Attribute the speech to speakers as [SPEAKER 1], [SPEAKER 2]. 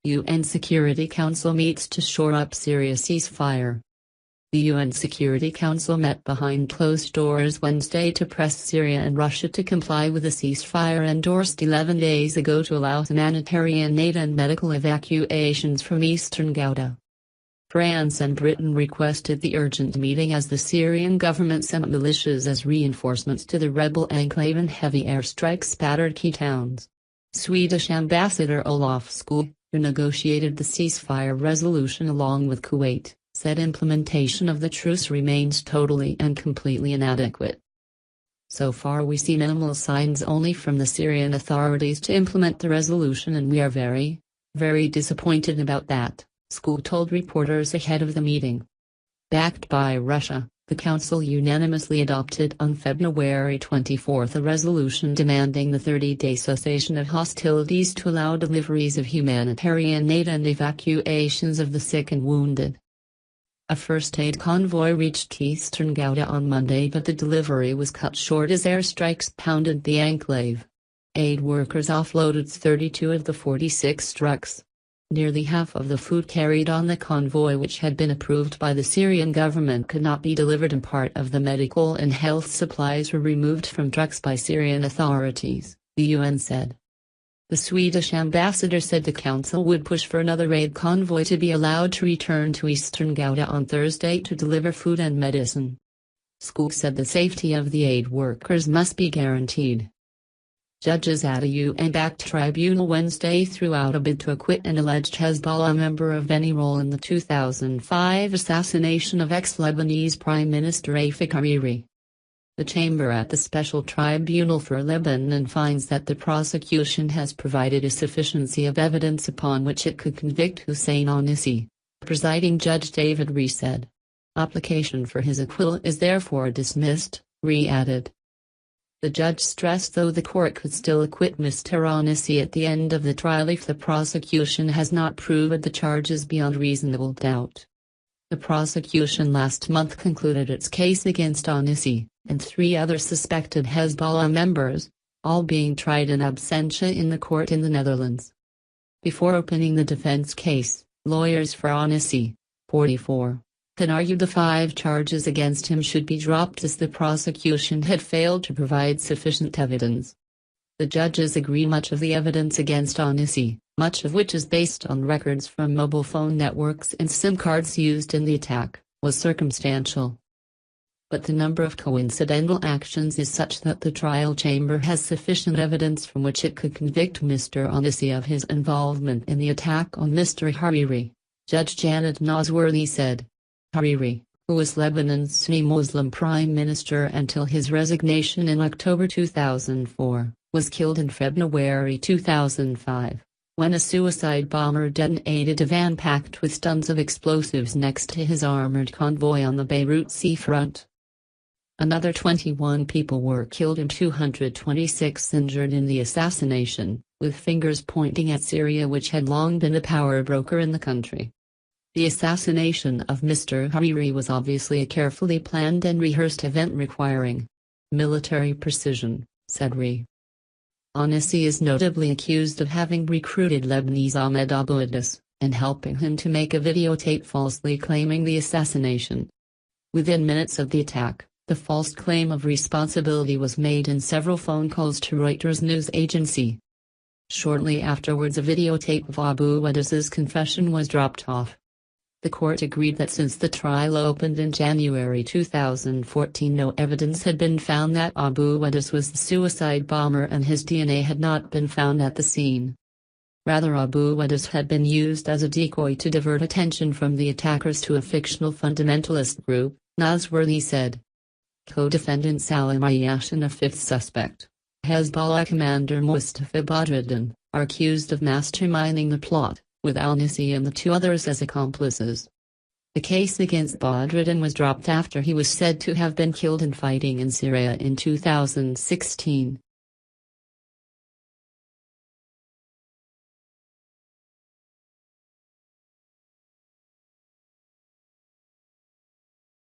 [SPEAKER 1] UN Security Council meets to shore up Syria ceasefire. The UN Security Council met behind closed doors Wednesday to press Syria and Russia to comply with a ceasefire endorsed 11 days ago to allow humanitarian aid and medical evacuations from Eastern Ghouta. France and Britain requested the urgent meeting as the Syrian government sent militias as reinforcements to the rebel enclave and heavy airstrikes battered key towns. Swedish Ambassador Olof Skoog, who negotiated the ceasefire resolution along with Kuwait, said implementation of the truce remains totally and completely inadequate. So far we see minimal signs only from the Syrian authorities to implement the resolution, and we are very, very disappointed about that, Skoog told reporters ahead of the meeting. Backed by Russia, the Council unanimously adopted on February 24 a resolution demanding the 30-day cessation of hostilities to allow deliveries of humanitarian aid and evacuations of the sick and wounded. A first aid convoy reached Eastern Ghouta on Monday, but the delivery was cut short as airstrikes pounded the enclave. Aid workers offloaded 32 of the 46 trucks. Nearly half of the food carried on the convoy, which had been approved by the Syrian government, could not be delivered, and part of the medical and health supplies were removed from trucks by Syrian authorities, the UN said. The Swedish ambassador said the council would push for another aid convoy to be allowed to return to Eastern Ghouta on Thursday to deliver food and medicine. Skoog said the safety of the aid workers must be guaranteed. Judges at a UN-backed tribunal Wednesday threw out a bid to acquit an alleged Hezbollah member of any role in the 2005 assassination of ex-Lebanese Prime Minister Rafik Hariri. The chamber at the Special Tribunal for Lebanon finds that the prosecution has provided a sufficiency of evidence upon which it could convict Hussein Anissi. Presiding Judge David Ree said. Application for his acquittal is therefore dismissed, Ree added. The judge stressed though the court could still acquit Mr. Anissi at the end of the trial if the prosecution has not proved the charges beyond reasonable doubt. The prosecution last month concluded its case against Anissi and 3 other suspected Hezbollah members, all being tried in absentia in the court in the Netherlands. Before opening the defense case, lawyers for Anissi, 44, can argue the 5 charges against him should be dropped as the prosecution had failed to provide sufficient evidence. The judges agree much of the evidence against Anissi, much of which is based on records from mobile phone networks and SIM cards used in the attack, was circumstantial. But the number of coincidental actions is such that the trial chamber has sufficient evidence from which it could convict Mr. Anissi of his involvement in the attack on Mr. Hariri, Judge Janet Nosworthy said. Hariri, who was Lebanon's Sunni Muslim prime minister until his resignation in October 2004, was killed in February 2005, when a suicide bomber detonated a van packed with tons of explosives next to his armored convoy on the Beirut seafront. Another 21 people were killed and 226 injured in the assassination, with fingers pointing at Syria, which had long been a power broker in the country. The assassination of Mr. Hariri was obviously a carefully planned and rehearsed event requiring military precision, said Ree. Anissi is notably accused of having recruited Lebanese Ahmed Abu Addis, and helping him to make a videotape falsely claiming the assassination. Within minutes of the attack, the false claim of responsibility was made in several phone calls to Reuters news agency. Shortly afterwards, a videotape of Abu Addis's confession was dropped off. The court agreed that since the trial opened in January 2014, no evidence had been found that Abu Addis was the suicide bomber and his DNA had not been found at the scene. Rather, Abu Addis had been used as a decoy to divert attention from the attackers to a fictional fundamentalist group, Nosworthy said. Co-defendant Salam Ayyash and a 5th suspect, Hezbollah commander Mustafa Badreddin, are accused of masterminding the plot, with Anissi and the 2 others as accomplices. The case against Badreddin was dropped after he was said to have been killed in fighting in Syria in 2016.